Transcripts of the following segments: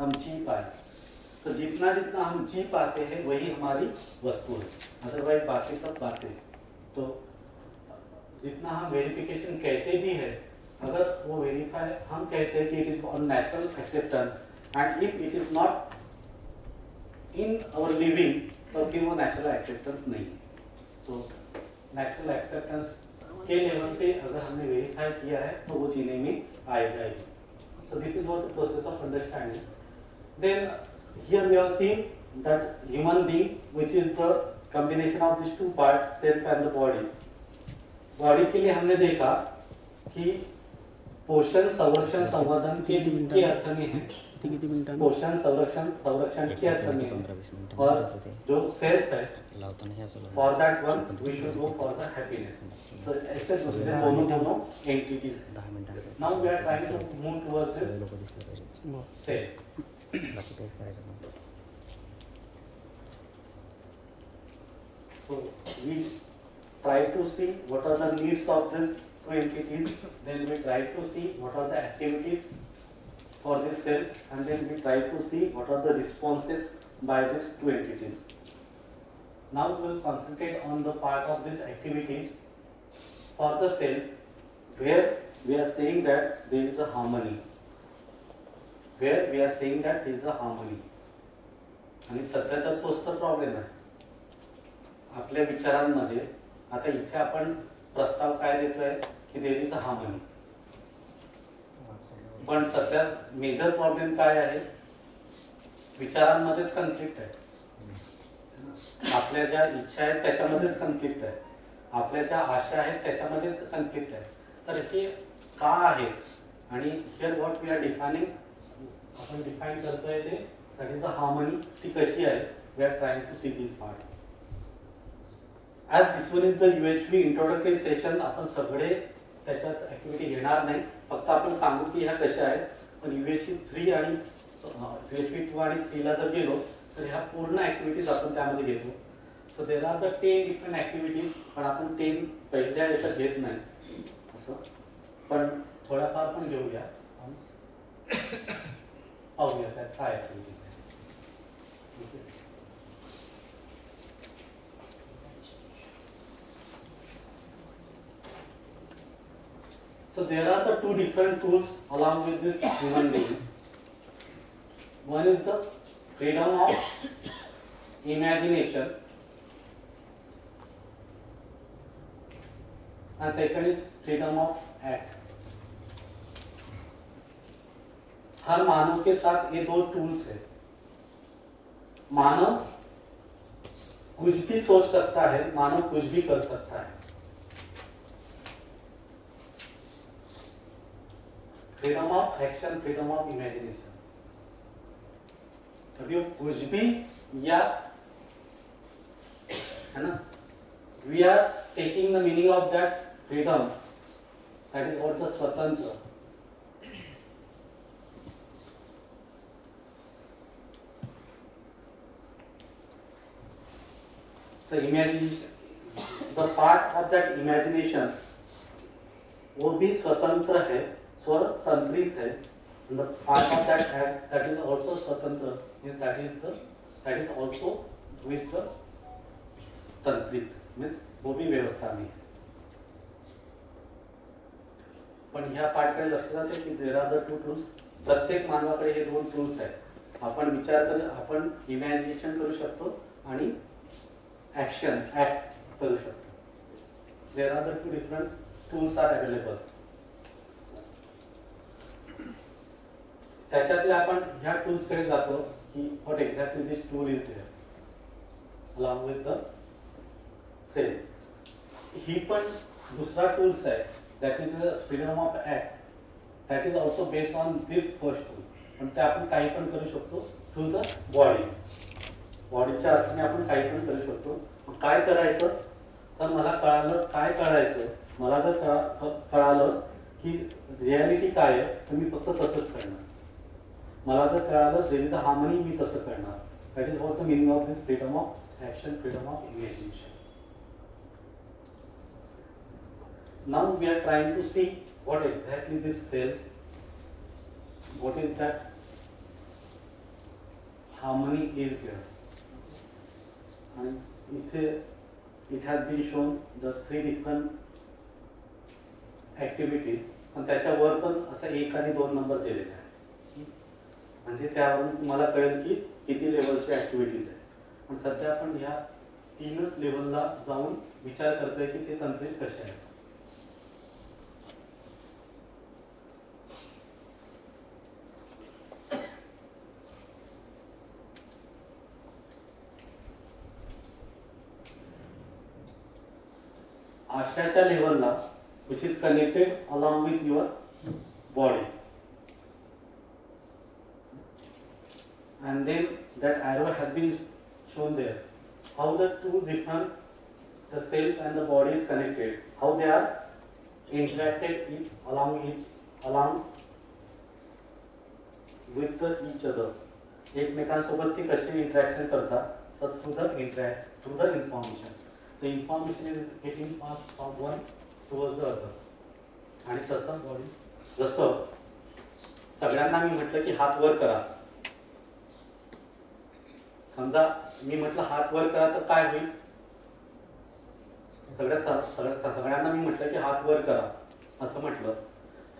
हम जी पाए, तो जितना जितना हम जी पाते हैं वही हमारी वस्तु है, अदरवाइज बाकी सब बातें। तो जितना हम वेरिफिकेशन कहते भी है, अगर वो वेरीफाई हम कहते हैं कि it is on natural acceptance and if it is not in our living, तो फिर वो नेचुरल एक्सेप्टेंस नहीं है। सो नेचुरल एक्सेप्टेंस के लेवल पे अगर हमने वेरीफाई किया है तो वो जीने में आ जाएगी। So this is what the process of understanding. Then here we are seeing that human being, which is the combination of these two parts, self and the body. Body के लिए हमने देखा कि पोषण संरक्षण संवर्धन के अर्थ में है, पोषण संरक्षण संरक्षण के अर्थ में है, और जो सेल्फ है for that one we should go for the happiness. So ऐसे दोनों entities. Now we are trying to move towards this self. So we try to see what are the needs of these two entities, then we try to see what are the activities for this cell, and then we try to see what are the responses by these two entities. Now we will concentrate on the part of these activities for the cell where we are saying that there is a harmony. Where we are saying that there is a harmony. आणि सध्या तर तोच तर problem आहे आपल्या विचारांमध्ये। आता इथे आपण प्रस्ताव काय देतोय की देर इज अ हार्मनी, पण सध्या मेजर प्रॉब्लेम काय आहे, विचारांमध्येच कन्फ्लिक्ट आहे। आपल्या ज्या इच्छा आहेत त्याच्यामध्येच कन्फ्लिक्ट आहे, आपल्या ज्या आशा आहेत त्याच्यामध्येच कन्फ्लिक्ट आहे। तर हे का आहे, आणि here what we are defining, आपण डिफाइन करतोय ते दॅट इज द हार्मनी, ती कशी आहे, we are trying to see this part. As this one is the UHV introductory session, आपण सगळे त्याच्यात ऍक्टिव्हिटी घेणार नाही, फक्त आपण सांगू की ह्या कशा आहेत। पण UHV 3 आणि UHV 2 आणि 3 ला जर गेलो तर ह्या पूर्ण ऍक्टिव्हिटीज आपण त्यामध्ये घेतो। So there are the 10 different activities, पण आपण 10 पहिल्या याच्यात घेत नाही असं, पण थोड्याफार पण घेऊया, पाहूया त्यात काय ऍक्टिव्हिटीज आहेत। So there are the two different tools along with this human being. One is the freedom of imagination, and second is freedom of act. हर मानव के साथ ये दो टूल्स है। मानव कुछ भी सोच सकता है, मानव कुछ भी कर सकता है। Freedom of action, freedom of imagination. अभी कुछ भी या है ना, we are taking the meaning of that freedom, that is what the स्वतंत्र। The imagination, the part of that imagination, वो भी स्वतंत्र है, स्वतंत्रित है। And the part of that act that is also स्वतंत्र, that is also with the तंत्रित, means वो भी व्यवस्था में है। पण ह्या पार्टकडे लक्ष जाते की देर आर द टू टूल्स। प्रत्येक मानवाकडे हे दोन टूल्स आहेत। आपण विचार कर, आपण इमॅजिनेशन करू शकतो आणि ऍक्शन ऍक्ट करू शकतो। There are the two different tools are available. त्याच्यातले आपण ह्या टूल्स कडे जातो की what exactly this tool is there along with the cell. ही पण दुसरा टूल्स आहे, that is the freedom of act, that is also based on this first tool. पण ते आपण काही पण करू शकतो थ्रू द बॉडी। बॉडीच्या अर्थाने आपण काही पण करू शकतो। काय करायचं तर मला कळालं काय करायचं, मला जर कळालं की रियालिटी काय आहे तर मी फक्त तसंच करणार। मला जर कळालं देयर इज अ हार्मनी, मी तसं करणार। That is what the meaning of this freedom of action, freedom of imagination. Now we are trying to see what exactly this self, what is that harmony is there. And it has been shown the 3 different activities, पण त्याच्यावर पण असं 1 आणि 2 number दिलेले आहे. म्हणजे त्यावरून तुम्हाला कळेल की किती लेवलचे ऍक्टिव्हिटीज आहेत. पण सध्या आपण ह्या 3च लेवलला जाऊन विचार करतोय की ते तंत्रे कसे आहेत. आशाच्या लेवलला which is connected along with your body, and then that arrow has been shown there how the 2 different, the self and the body is connected, how they are interacted along with each other. एकमेकांसोबत ती कशी interaction करतात, तर through the information. The information is getting passed from one towards the other. आणि तसं body, जसं सगळ्यांना मी म्हटलं की हात वर करा, समजा मी म्हटलं हात वर करा तर काय होईल? सगळ्यांना मी म्हटलं की हात वर करा असं म्हटलं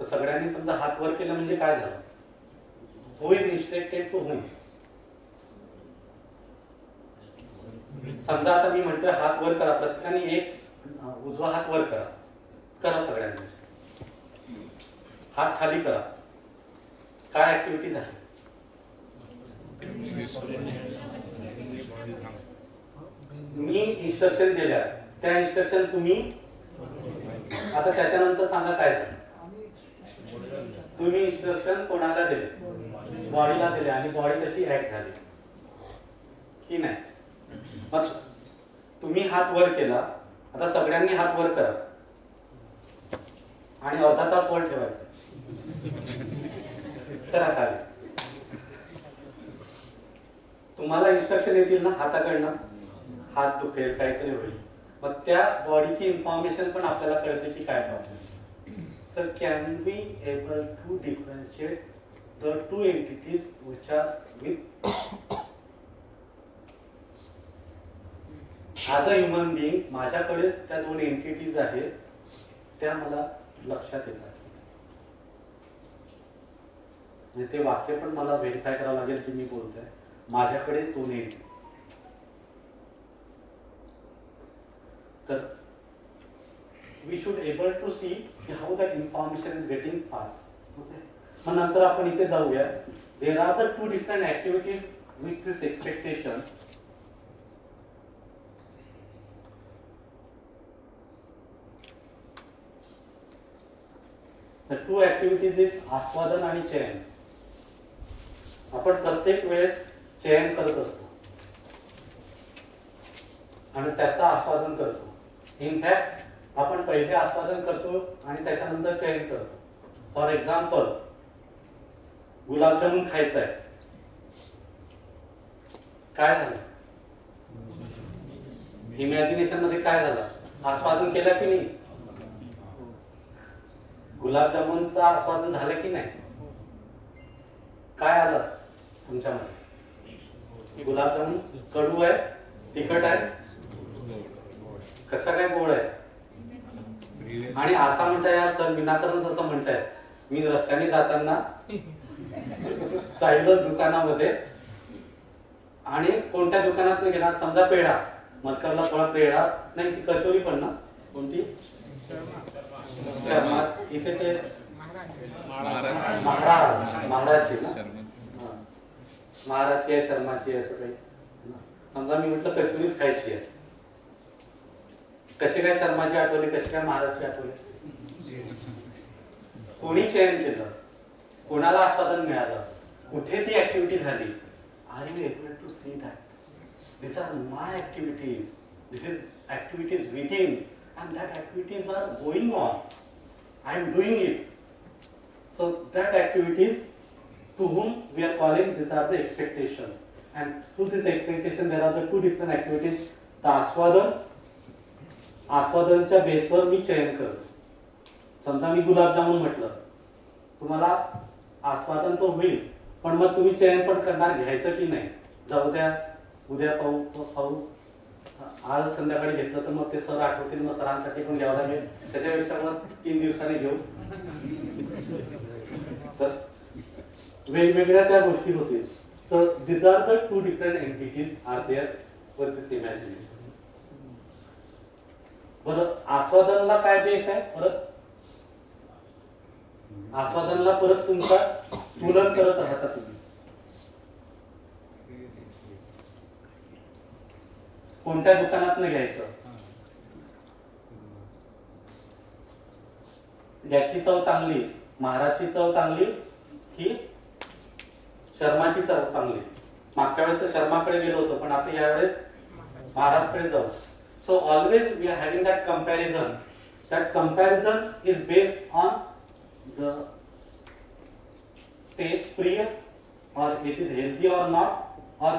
तर सगळ्यांनी समजा हात वर केलं म्हणजे काय झालं? हू इज इन्स्ट्रक्टेड टू हूम? समजा आता मी म्हणतोय हात वर करा, प्रत्येकाने एक उजवा हात वर करा, करा सगळ्यांनी. हात खाली करा, काय ऍक्टिव्हिटी झाली? मी इन्स्ट्रक्शन दिल्या, त्या इन्स्ट्रक्शन तुम्ही आता त्याच्यानंतर सांगा काय झालं. तुम्ही इन्स्ट्रक्शन कोणाला दिले? बॉडीला दिले, आणि बॉडी कशी ऍक्ट झाली की नाही? मग तुम्ही हात वर केला, आता सगळ्यांनी हात वर करा आणि अर्धा तास वर ठेवायचं. करा खाली. तुम्हाला इन्स्ट्रक्शन येतील ना हाताकडनं, हात दुखेल, काहीतरी होईल, मग त्या बॉडीची इन्फॉर्मेशन पण आपल्याला कळते की काय problem. Sir, can be able to differentiate the 2 entities which are with as a human being. माझ्याकडे त्या 2 एंटिटीज आहेत, त्या मला लक्षात येतात. ते वाक्य पण मला व्हेरीफाय करावं लागेल की मी बोलतोय माझ्याकडे 2 एंटिटी. तर we should able to see how that information is getting pass. मग नंतर आपण इथे जाऊया. There are the 2 different activities with this expectation. The 2 activities is आस्वादन आणि चयन. आपण प्रत्येक वेळेस चयन करत असतो आणि त्याचं आस्वादन करतो. इनफॅक्ट आपण पहिले आस्वादन करतो आणि त्याच्यानंतर चयन करतो. फॉर एक्झाम्पल, गुलाबजामुन खायचं आहे, काय झालं? इमॅजिनेशन मध्ये काय झालं? आस्वादन केलं की नाही? गुलाबजामुनचं आस्वादन झालं की नाही? काय आलं तुमच्यामध्ये? गुलाबजामुन कडू आहे, तिखट आहे, कसा काय गोड आहे? आणि आता म्हणताय यार सर विनाकारणच असं म्हणताय. मी रस्त्याने जाताना साईडला दुकानामध्ये, आणि कोणत्या दुकानात घेणार? समजा पेढा, मलकरला थोडा पेढा नाही, ती कचोरी पण ना, कोणती शर्मा, इथे ते महाराजची ना, महाराजची आहे, शर्माची आहे, असं काही. समजा मी म्हटलं कचोरीच खायची आहे, कशी काय शर्माची आठवली, कशी काय महाराजची आठवली? कोणी चयन केलं? कोणाला आस्वादन मिळालं? कुठे ती ऍक्टिव्हिटी झाली? Are you able to see that these are my activities, this is activities within, and that activities are going on, I am doing it. So that activities to whom we are calling, these are the expectations, and through this expectation there are the 2 different activities. The आस्वादनच्या बेसवर मी चयन करतो. समजा मी गुलाबजामुन म्हटलं, तुम्हाला आस्वादन तो होईल, पण मग तुम्ही चयन पण करणार घ्यायचं की नाही. जाऊ द्या उद्या पाहू आज संध्याकाळी घेतलं तर मग ते सर आठवतील, मग सरांसाठी पण घ्यावं लागेल, त्याच्यापेक्षा मग 3 दिवसांनी घेऊ. तर वेगवेगळ्या त्या गोष्टी होतील. So this are the 2 different entities are there for this imagination. बरं, आस्वादनला काय बेस आहे? परत आस्वादनला परत तुमचा तुलना करत राहता तुम्ही. कोणत्या दुकानात घ्यायचं, याची चव चांगली, महाराजची चव चांगली की शर्माची चव चांगली? मागच्या वेळेस तर शर्माकडे गेलो होतो, पण आता यावेळेस महाराजकडे जाऊ. So always we are having that comparison. That comparison is based on the taste, प्रिय, or it is healthy or not, or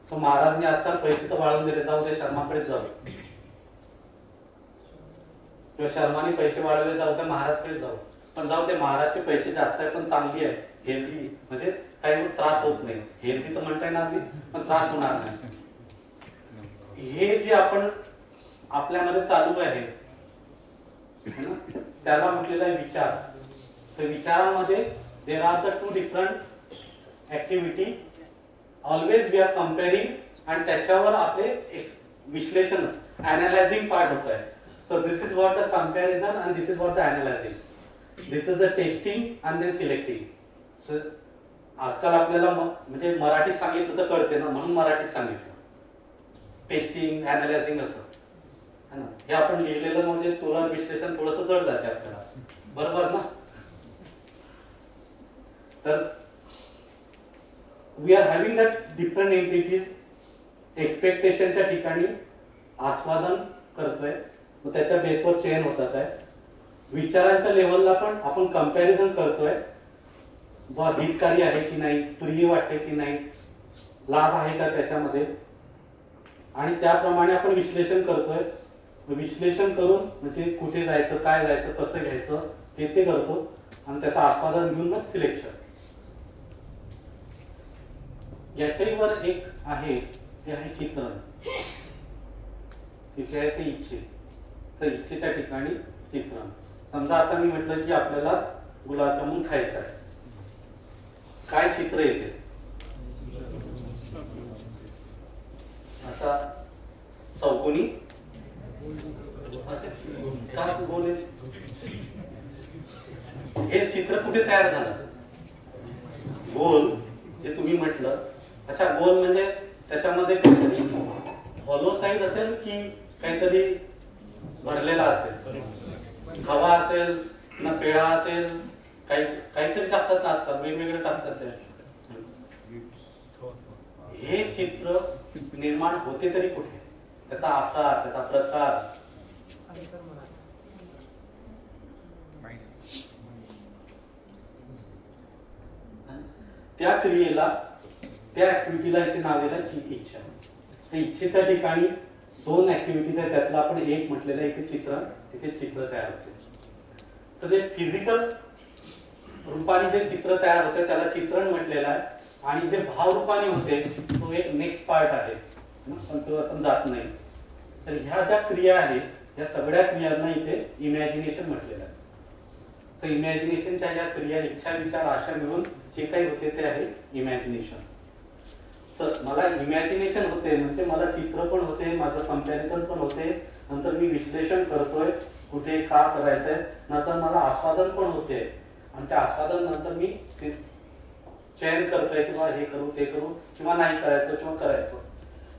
so महाराजने आजकाल पैसे तर वाढवून दिले, जाऊ दे शर्माकडे जाऊ, किंवा शर्माने पैसे वाढवले, जाऊ दे महाराजकडे जाऊ. पण जाऊ दे महाराजचे पैसे जास्त आहे पण चांगली आहे, हेल्दी, म्हणजे काही त्रास होत नाही. हेल्दी तर म्हणता येणार नाही, पण त्रास होणार नाही. हे जे आपण आपल्यामध्ये चालू आहे त्याला म्हटलेला आहे विचार. तर विचारामध्ये there are the 2 different activity. Always we are comparing, आणि त्याच्यावर आपले विश्लेषण, अनालायझिंग पार्ट होत आहे. So this is what the comparison and this is what the analysing. This is the tasting and then selecting. So आजकाल आपल्याला म्हणजे मराठी सांगितलं तर कळते ना, म्हणून मराठी सांगितलं. टेस्टिंग, अनालायझिंग असं हे आपण लिहिलेलं म्हणजे तुलना विश्लेषण थोडंसं जड जाते आपल्याला, बरोबर ना? तर we are having that different entities. एक्सपेक्टेशनच्या ठिकाणी आस्वादन करतोय, मग त्याच्या बेसवर चेन होतात आहे. विचारांच्या लेवलला पण आपण कंपॅरिझन करतोय, हितकारी आहे की नाही, प्रिय वाटते की नाही, लाभ आहे का त्याच्यामध्ये, आणि त्याप्रमाणे आपण विश्लेषण करतोय. विश्लेषण करून म्हणजे कुठे जायचं, काय जायचं, कसं घ्यायचं ते करतो, आणि त्याचं आस्वादन घेऊन मग सिलेक्शन. याच्यावर एक आहे ते आहे चित्रण. तिथे आहे ते इच्छे. तर इच्छेच्या ठिकाणी चित्रण. समजा आता मी म्हटलं की आपल्याला गुलाबजामुन खायचं आहे, काय चित्र येते? असा चौकोनी का गोल? हे चित्र कुठे तयार झालं? गोल जे तुम्ही म्हटलं. अच्छा, गोल म्हणजे त्याच्यामध्ये काहीतरी हॉलो साईड असेल की काहीतरी भरलेला असेल, खवा असेल ना पेढा असेल, काहीतरी टाकतात ना आजकाल, वेगवेगळे टाकतात ते. हे चित्र निर्माण होते तरी कुठे? त्याचा आकार, त्याचा प्रकार. त्या क्रियेला, त्या ऍक्टिव्हिटीला इथे नाव दिलं इच्छा. त्या इच्छेच्या ठिकाणी 2 ऍक्टिव्हिटीज आहेत, त्यातला आपण एक म्हटलेलं आहे इथे चित्र. तिथे चित्र तयार होते. तर ते फिजिकल रूपाने जे चित्र तयार होते त्याला चित्रण म्हटलेलं आहे. आणि जे भाव रूपाने होते तो एक नेक्स्ट पार्ट आहे, पण तो आपण जात नाही. तर ह्या ज्या क्रिया आहेत या सगळ्या क्रियांना इथे इमॅजिनेशन म्हटलेलं आहे. तर इमॅजिनेशनच्या ज्या क्रिया, इच्छा, विचार, आशा मिळून जे काही होते ते आहे इमॅजिनेशन. तर मला इमॅजिनेशन होते म्हणजे मला चित्र पण होते, माझं कंपॅरिझन पण होते, नंतर मी विश्लेषण करतोय कुठे का करायचंय, नंतर मला आस्वादन पण होते, आणि त्या आस्वादन नंतर मी चयन करतोय किंवा हे करू ते करू, किंवा नाही करायचं किंवा करायचं.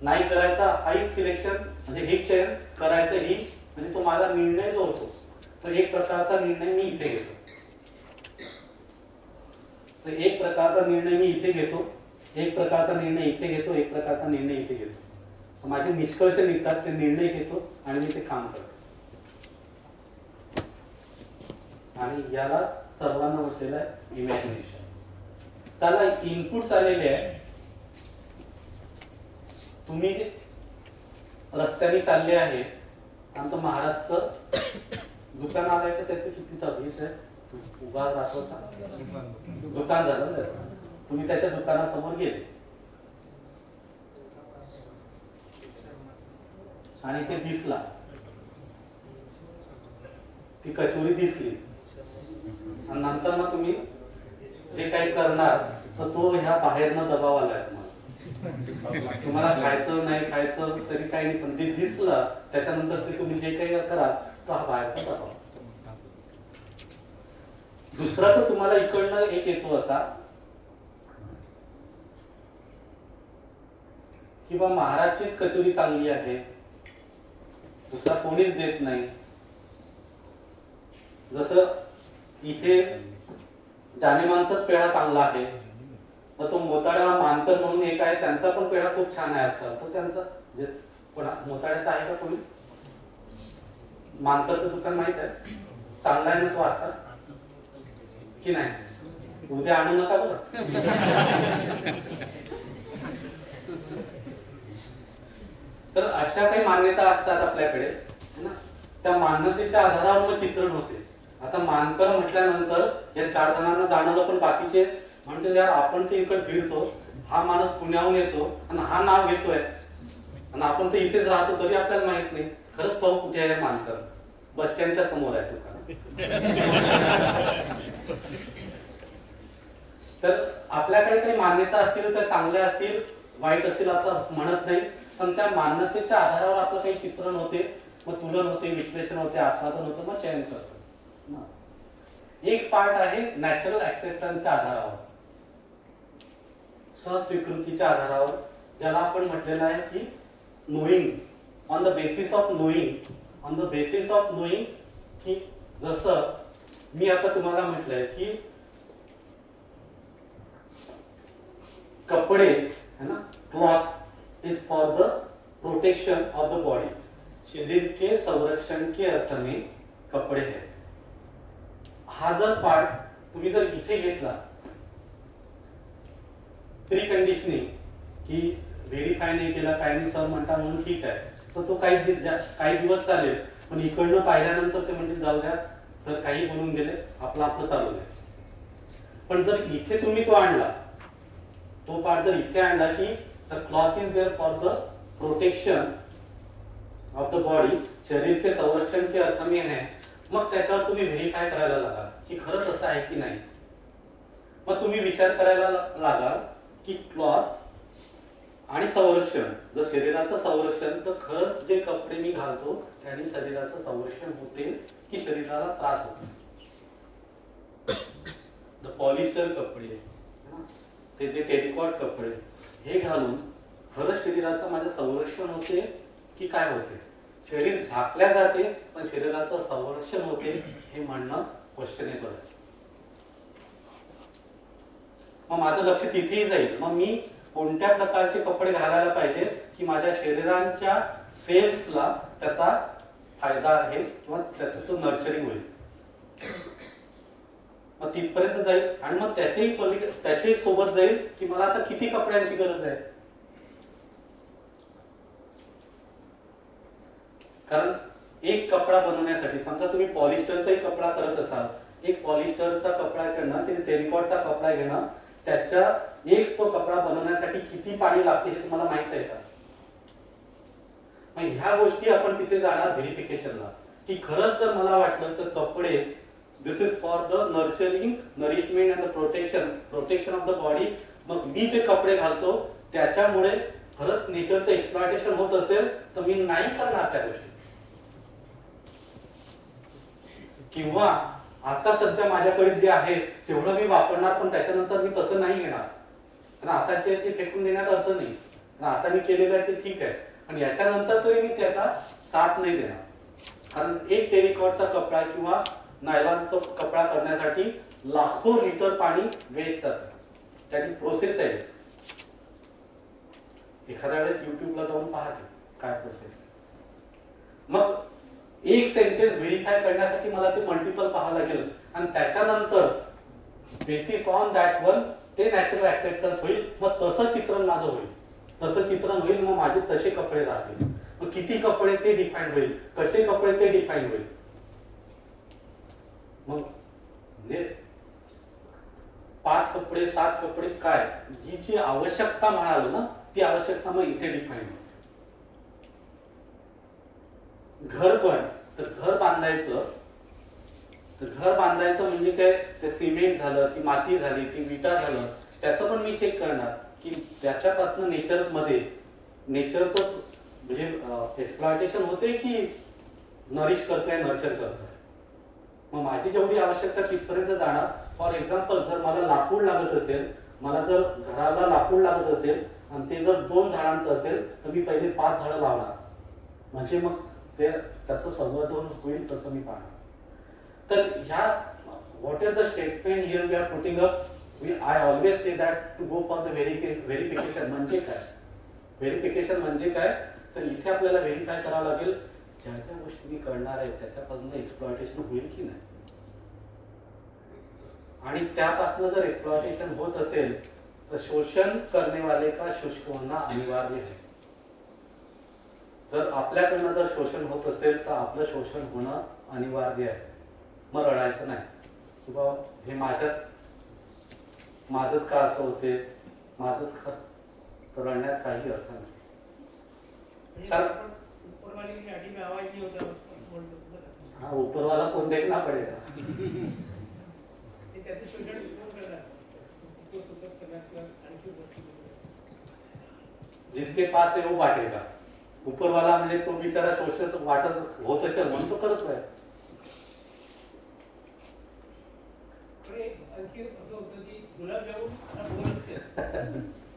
नाही करायचा हाही सिलेक्शन, म्हणजे हे चयन, करायचं ही म्हणजे तो माझा निर्णय जो होतो तो एक प्रकारचा निर्णय मी इथे घेतो. तर एक प्रकारचा निर्णय मी इथे घेतो, एक प्रकारचा निर्णय इथे घेतो, एक प्रकारचा निर्णय इथे घेतो. माझे निष्कर्ष निघतात, ते निर्णय घेतो आणि मी ते काम करतो. आणि याला सर्वांना म्हटलेलं आहे इमॅजिनेशन. त्याला इनपुट्स आलेले आहे. तुम्ही रस्त्याने चालले आहे आणि तो महाराजचं दुकान आलाय, तर त्याचे किती चार्जेस आहे? उभा राहतो का? दुकान झालं ना, तुम्ही त्याच्या दुकानासमोर गेले आणि ते दिसला, ती कचोरी दिसली आणि नंतर मग तुम्ही जे काही करणार तर तो ह्या बाहेरनं दबाव आलाय तुम्हाला खायचं नाही खायचं तरी काही नाही, पण जे दिसलं त्याच्यानंतर ते तुम्ही जे काही कराल तो हा बाहेरचा दबाव. दुसरा तर तुम्हाला इकडनं एक येतो असा किंवा महाराजचीच कचोरी चांगली आहे, दुसरा कोणीच देत नाही. जसं इथे जानेमानचाच पेढा चांगला आहे, तर तो मोताळा मानकर म्हणून एक आहे, त्यांचा पण पेढा खूप छान आहे आजकाल. तो त्यांचा जे मोताळ्याचा आहे का कोणी? मानकरचं दुकान माहित आहे, चांगला आहे ना तो आता की नाही? उद्या आणू नका बरं. तर अशा काही मान्यता असतात आपल्याकडे ना, त्या मान्यतेच्या आधारावर मग चित्रण होते. आता मानकर म्हटल्यानंतर या 4 जणांना जाणवलं, पण बाकीचे म्हणजे यार आपण ते इकडे फिरतो, हा माणूस पुण्याहून येतो आणि हा नाव घेतोय आणि आपण तर इथेच राहतो तरी आपल्याला माहित नाही. खरंच पाहू कुठे आहे मानकर? बस स्टँडच्या समोर आहे दुकान. तर आपल्याकडे काही मान्यता असतील तर चांगल्या असतील वाईट असतील असं म्हणत नाही, पण त्या मान्यतेच्या आधारावर आपलं काही चित्रण होते, मग तुलन होते, विश्लेषण होते, आस्वादन होतं, मग चयन करतो. एक पार्ट आहे नॅचरल ऍक्सेप्टन्सच्या आधारावर, सहस्वीकृतीच्या आधारावर, ज्याला आपण म्हटलेलं आहे की knowing, on the basis of knowing. On the basis of knowing की जसं मी आता तुम्हाला म्हटलंय की कपडे है ना, cloth is for the protection of the body, शरीर के संरक्षण के अर्थ में कपडे है. हा जर पार्ट तुम्ही जर इथे घेतला प्री कंडिशनिंग की व्हेरीफाय नाही केला, काय नाही सर म्हणता म्हणून ठीक आहे, तर तो काही दिवस चालेल, पण इकडनं पाहिल्यानंतर ते म्हणजे जाऊ द्या सर काही बोलून गेले, आपलं चालू आहे. पण जर इथे तुम्ही तो आणला, तो पार्ट जर इथे आणला की the cloth is there for the protection of the body, शरीर के संरक्षण के अर्थ में है, मग त्याच्यावर तुम्ही व्हेरीफाय करायला लागाल की खरंच असं आहे की नाही. मग तुम्ही विचार करायला लागाल की क्लॉथ आणि संरक्षण, जर शरीराचं संरक्षण तर खरंच जे कपडे मी घालतो त्यांनी शरीराचं संरक्षण होते की शरीराला त्रास होतो. द पॉलिस्टर कपडे, ते जे टेरिकॉट कपडे हे घालून खरंच शरीराचं माझं संरक्षण होते की काय होते? शरीर झाकल्या जाते पण शरीराचं संरक्षण होते हे म्हणणं क्वेश्चनेबल आहे. मग माझं लक्ष तिथेही जाईल, मग मी कोणत्या प्रकारचे कपडे घालायला पाहिजे की माझ्या शरीराच्या सेल्सला त्याचा फायदा आहे किंवा त्याचं तो नर्चरिंग होईल. मग तिथपर्यंत जाईल आणि मग त्याच्याही सोबत जाईल की मला आता किती कपड्यांची गरज आहे. कारण एक कपडा बनवण्यासाठी समजा तुम्ही पॉलिस्टरचाही कपडा करत असाल, एक पॉलिस्टरचा कपडा घेणं, ते टेरिकॉटचा कपडा घेणं, त्याच्या एक तो कपडा बनवण्यासाठी किती पाणी लागते हे तुम्हाला माहित आहे का? मग ह्या गोष्टी आपण तिथे जाणार व्हेरिफिकेशनला की खरंच जर मला वाटलं तर कपडे this is for the nurturing, nourishment and the protection of the body, मग मी जे कपडे घालतो त्याच्यामुळे खरंच नेचरचं एक्सप्लॉयटेशन होत असेल तर मी नाही करणार त्या गोष्टी. किंवा आता सध्या माझ्याकडे जे आहे तेवढं मी वापरणार, पण त्याच्यानंतर मी तसं नाही घेणार, कारण आताचे ते फेकून देण्यात अर्थ नाही. आता मी केलेलं आहे ते ठीक आहे, पण याच्यानंतर तरी मी त्याचा साथ नाही देणार. कारण एक टेरिकॉटचा कपडा किंवा नायलॉनचा कपडा करण्यासाठी लाखो लिटर पाणी वेस्ट जातं, त्याची प्रोसेस आहे. एखाद्या वेळेस युट्यूबला जाऊन पाहते काय प्रोसेस आहे. मग एक सेंटेन्स व्हेरीफाय करण्यासाठी मला ते मल्टिपल पाहावं लागेल आणि त्याच्यानंतर बेसिस ऑन दॅट वन ते नॅचरल ऍक्सेप्टन्स होईल. मग तसं चित्रण माझं होईल, तसं चित्रण होईल, मग माझे तसे कपडे राहतील. मग किती कपडे ते डिफाईन होईल, कसे कपडे ते डिफाईन होईल. मग म्हणजे 5 कपडे 7 कपडे काय, ही जी आवश्यकता म्हणालो ना, ती आवश्यकता मग इथे डिफाईन होते. घर पण, तर घर बांधायचं म्हणजे काय, ते सिमेंट झालं, ती माती झाली, ती विटा झालं, त्याचं पण मी चेक करणार की त्याच्यापासून नेचरचं म्हणजे एक्सप्लॉयटेशन होते की नरिश करतोय, नर्चर करतोय. मग माझी जेवढी आवश्यकता तिथपर्यंत जाणार. फॉर एक्झाम्पल, जर मला लाकूड लागत असेल, मला जर घराला लाकूड लागत असेल आणि ते जर 2 झाडांचं असेल तर मी पहिले 5 झाडं लावणार, म्हणजे मग ते त्याचं संवर्धन होईल तसं मी पाहणार. तर ह्या what is the statement here we are putting up, I always say that to go for the verification. म्हणजे काय व्हेरिफिकेशन म्हणजे काय, तर इथे आपल्याला व्हेरीफाय करावं लागेल ज्या ज्या गोष्टी मी करणार आहे त्याच्यापासून एक्सप्लॉयटेशन होईल की नाही, आणि त्यापासून जर एक्सप्लॉयटेशन होत असेल तर शोषण करने वाले का शुष्क होना अनिवार्य है. जर आपल्याकडनं जर शोषण होत असेल तर आपलं शोषण होणं अनिवार्य आहे. मग रडायचं नाही किंवा हे माझंच का असं होते, माझंच का, तर रडण्यात काही अर्थ नाही. हाँ, ऊपर वाला कौन देखना पड़ेगा. जिसके पास है वो बांटेगा. ऊपर वाला म्हणजे तो बिचारा शोषण वाटत होत असेल म्हणून तो करत आहे. आणखी असं होतं की गुलाबजामुन बोल असते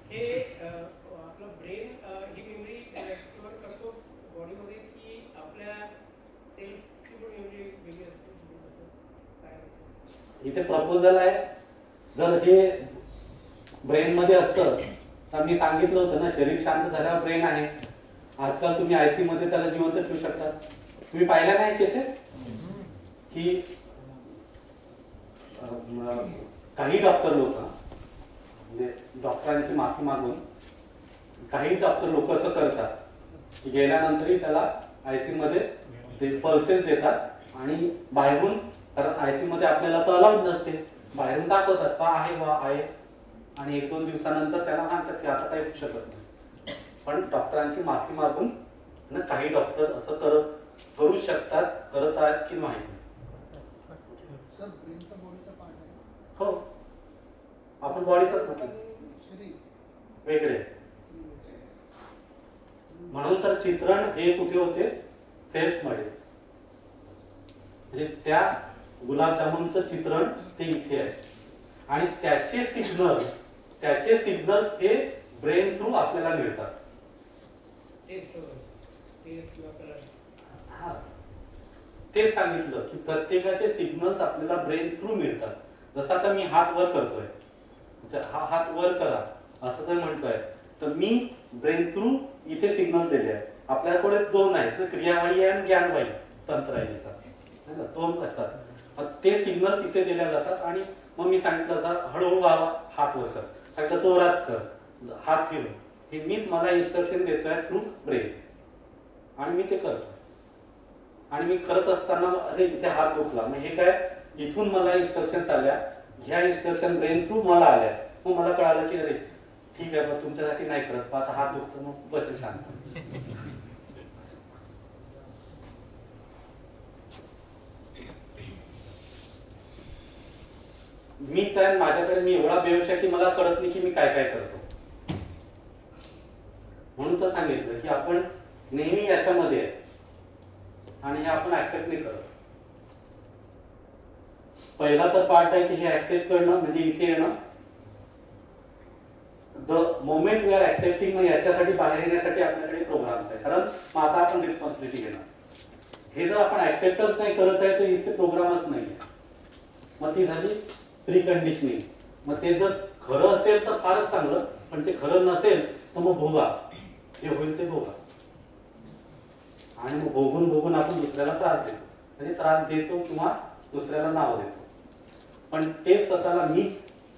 हे आपलं ब्रेन ही मेमरी स्टोअर करतो बॉडीमध्ये की आपल्या सेल्फची पण मेमरी वेगळी असते. इथे प्रपोजल आहे, जर हे ब्रेन मध्ये असतं तर मी सांगितलं होतं ना, शरीर शांत झाल्यावर ब्रेन आहे. आजकाल तुम्ही आयसी मध्ये त्याला जिवंत ठेवू शकता. तुम्ही पाहिल्या नाही केसेस की काही डॉक्टर लोक, म्हणजे डॉक्टरांची माफी मागून काही डॉक्टर लोक असं करतात की गेल्यानंतरही त्याला आयसी मध्ये ते पल्सेस देतात आणि बाहेरून, कारण आयसी मध्ये आपल्याला तर अलाउड नसते, बाहेरून दाखवतात का आहे वा आहे, आणि 1-2 दिवसानंतर त्याला सांगतात की आता काही होऊ शकत नाही. पण डॉक्टरांची माफी मागून ना काही डॉक्टर असं करू शकतात, करत आहेत की माहिती. हो, आपण बॉडीचाच वेगळे. म्हणून तर चित्रण हे कुठे होते, सेल्फ मध्ये. म्हणजे त्या गुलाबजामुनचं चित्रण ते इथे आहे आणि त्याचे सिग्नल हे ब्रेन थ्रू आपल्याला मिळतात. हा, ते सांगितलं की प्रत्येकाचे सिग्नल्स आपल्याला ब्रेन थ्रू मिळतात. जसं आता मी हात वर करतोय, हा हात वर करा असं जर म्हणतोय तर मी ब्रेन थ्रू इथे सिग्नल दिले आहे. आपल्याकडे 2 आहेत, क्रियावाही आणि ज्ञानवाही तंत्र आहे, 2 असतात. ते सिग्नल्स इथे दिल्या जातात आणि मग मी सांगितलं हळूहळू हात वर कर, सांगितलं जोरात कर, हात फिरून, हे मीच मला इन्स्ट्रक्शन देतोय थ्रू ब्रेन आणि मी ते करतो. आणि मी करत असताना अरे इथे हात दुखला, मग हे काय, इथून मला इन्स्ट्रक्शन आल्या, ह्या इन्स्ट्रक्शन ब्रेन थ्रू मला आल्या. मग मला कळालं की अरे ठीक आहे बघ, तुमच्यासाठी नाही करत, आता हात दुखतो, मग बसेल शांत. मीच आहे, माझ्याकडे मी एवढा बेहोश आहे की मला कळत नाही की मी काय काय करतो. म्हणून तर सांगितलं की आपण नेहमी याच्यामध्ये आहे आणि हे आपण ऍक्सेप्ट नाही करत. पहिला तर पार्ट आहे की हे ऍक्सेप्ट करणं, म्हणजे इथे येणं. The moment we are accepting, मग याच्यासाठी बाहेर येण्यासाठी आपल्याकडे प्रोग्राम्स आहे. कारण मग आता आपण रिस्पॉन्सिबिलिटी घेणार. हे जर आपण ऍक्सेप्टच नाही करत आहे तर इथे प्रोग्रामच नाही. मग ती झाली प्री कंडिशनिंग. मग ते जर खरं असेल तर फारच चांगलं, पण ते खरं नसेल तर मग भोगा, जे होईल ते भोगा. आणि मग भोगून आपण दुसऱ्याला त्रास देतो, म्हणजे त्रास देतो किंवा दुसऱ्याला नाव देतो. पण ते स्वतःला मी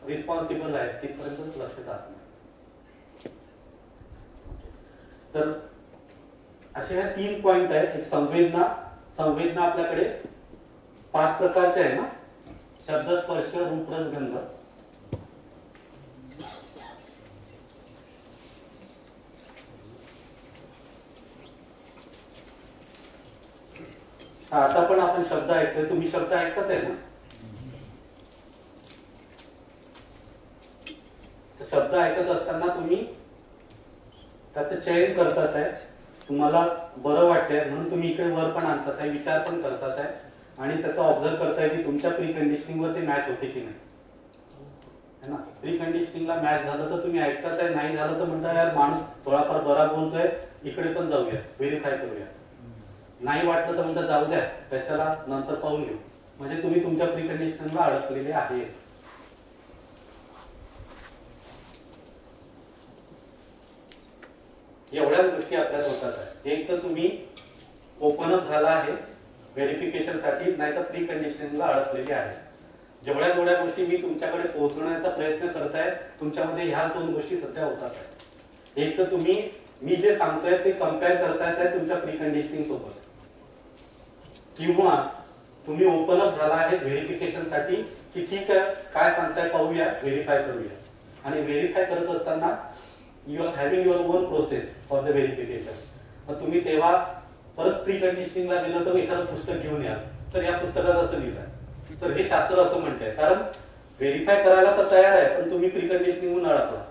रिस्पॉन्सिबल आहे तिथपर्यंत लक्ष जात नाही. तर असे ह्या 3 पॉइंट आहेत. एक संवेदना आपल्याकडे 5 प्रकारचे आहे ना, शब्द स्पर्श रूप रस गंध. आता पण आपण शब्द ऐकतोय, तुम्ही शब्द ऐकत आहे ना? शब्द ऐकत असताना तुम्ही त्याचं चयन करतात आहे, तुम्हाला बरं वाटतंय म्हणून तुम्ही इकडे वर पण आणतात आहे, विचार पण करतात आहे आणि त्याचा ऑब्झर्व करताय की तुमच्या प्री कंडिशनिंग वर ते मॅच होते की नाही, है ना? प्री कंडिशनिंगला मॅच झालं तर तुम्ही ऐकतात आहे, नाही झालं तर म्हणता यार माणूस थोडाफार बरा बोलतोय, इकडे पण जाऊया, व्हेरीफाय करूया. नाही वाटलं तर म्हणता जाऊ द्या, कशाला, नंतर पाहून घेऊ. म्हणजे तुम्ही तुमच्या प्री कंडिशनिंगला अडकलेले आहे. एवढ्याच गोष्टी आपल्याला होतात आहे. एक तर तुम्ही ओपन अप झाला आहे व्हेरिफिकेशन साठी, नाही तर प्री कंडिशनिंगला अडकलेली आहे. जेवढ्या गोष्टी मी तुमच्याकडे पोहोचवण्याचा प्रयत्न करताय, तुमच्यामध्ये ह्या दोन गोष्टी सध्या होतात आहे. एक तर तुम्ही मी जे सांगतोय ते कम्पेअर करतायत तुमच्या प्री कंडिशनिंग सोबत, किंवा तुम्ही ओपन अप झाला आहे व्हेरिफिकेशन साठी की ठीक आहे काय सांगताय पाहूया, व्हेरीफाय करूया. आणि व्हेरीफाय करत असताना you are having your own process for the verification. मग तुम्ही तेव्हा परत प्री कंडिशनिंगला दिलं तर एखादं पुस्तक घेऊन या, तर या पुस्तकात असं लिहिलंय, तर हे शास्त्र असं म्हणतंय. कारण व्हेरीफाय करायला तर तयार आहे, पण तुम्ही प्री कंडिशनिंगहून अडकला,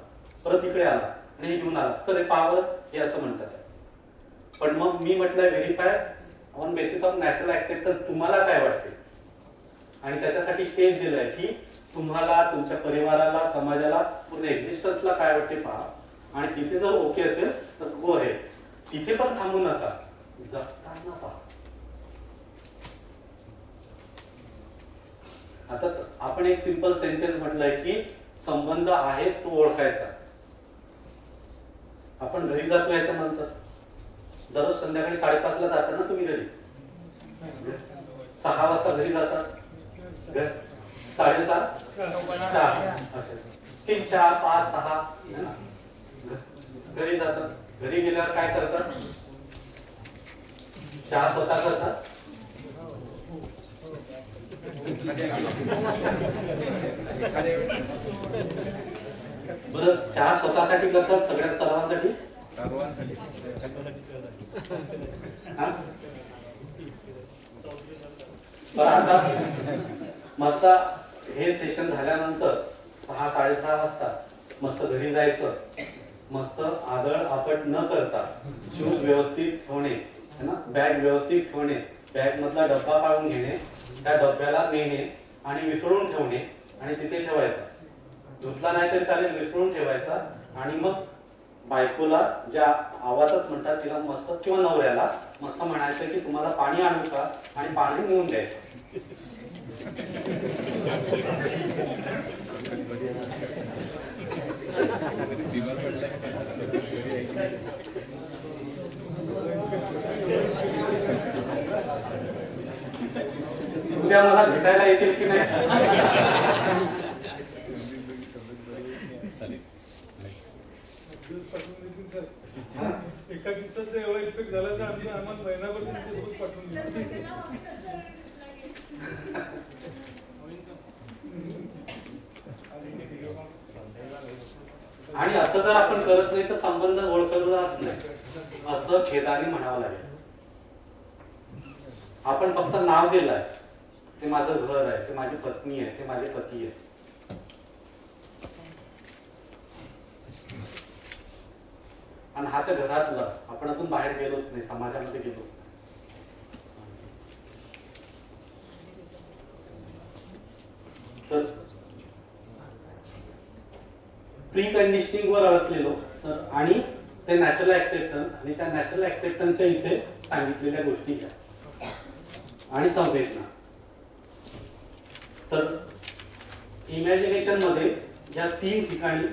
परत इकडे आला आणि हे घेऊन आला, तर हे पावर हे असं म्हणतात. पण मग मी म्हटलंय verify on basis of natural acceptance. तुम्हाला काय वाटते, आणि त्याच्यासाठी स्टेज दिलाय की तुम्हाला, तुमच्या परिवाराला, समाजाला, पूर्ण एक्झिस्टन्सला काय वाटते पहा, आणि तिथे जर ओके असेल तर गो आहे. तिथे पण थांबू नका, जगताना पहा. आता आपण एक सिंपल सेंटेन्स म्हटलंय की संबंध आहे तो ओळखायचा. आपण घरी जातो याच्यानंतर दररोज संध्याकाळी 5:30ला जाता ना तुम्ही घरी, 6 वाजता घरी जातात, 7:30, 3, 4, 5, 6 घरी जातात. घरी गेल्यावर काय करतात, चहा स्वतः करतात. बरं, चहा स्वतःसाठी करतात, सगळ्या सर्वांसाठी? आता मस्त हे सेशन झाल्यानंतर 6, 6:30 वाजता मस्त घरी जायचं, मस्त आदळ आपट न करता शूज व्यवस्थित ठेवणे, है ना, बॅग व्यवस्थित ठेवणे, बॅग मधला डब्बा काढून घेणे, त्या डब्याला नेणे आणि विसळून ठेवणे आणि तिथे ठेवायचा. धुतला नाही तरी चालेल, विसळून ठेवायचा. आणि मग बायकोला ज्या आवाजात म्हणतात तिला मस्त, किंवा नवऱ्याला मस्त म्हणायचं की तुम्हाला पाणी आणू का, आणि पाणी नेऊन द्यायचं. उद्या मला भेटायला येतील की नाही? एका दिवसात एवढा इफेक्ट झाला तर आम्हाला महिनाभर पाठवून आणि असं जर आपण करत नाही तर संबंध ओळखलाच नाही, असं खेदाने म्हणावं लागेल. आपण फक्त नाव दिलंय, ते माझं घर आहे, ते माझी पत्नी आहे, ते माझे पती आहे. आणि हा तर घरातलं, आपण अजून बाहेर गेलोच नाही, समाजामध्ये गेलोच नाही. तर प्री कंडिशनिंग वर अडकलेलो, तर आणि ते नॅचरल ऍक्सेप्टन्स, आणि त्या नॅचरल ऍक्सेप्टन्सच्या इथे सांगितलेल्या गोष्टी घ्या आणि संवेदना. तर इमॅजिनेशन मध्ये ज्या 3 ठिकाणी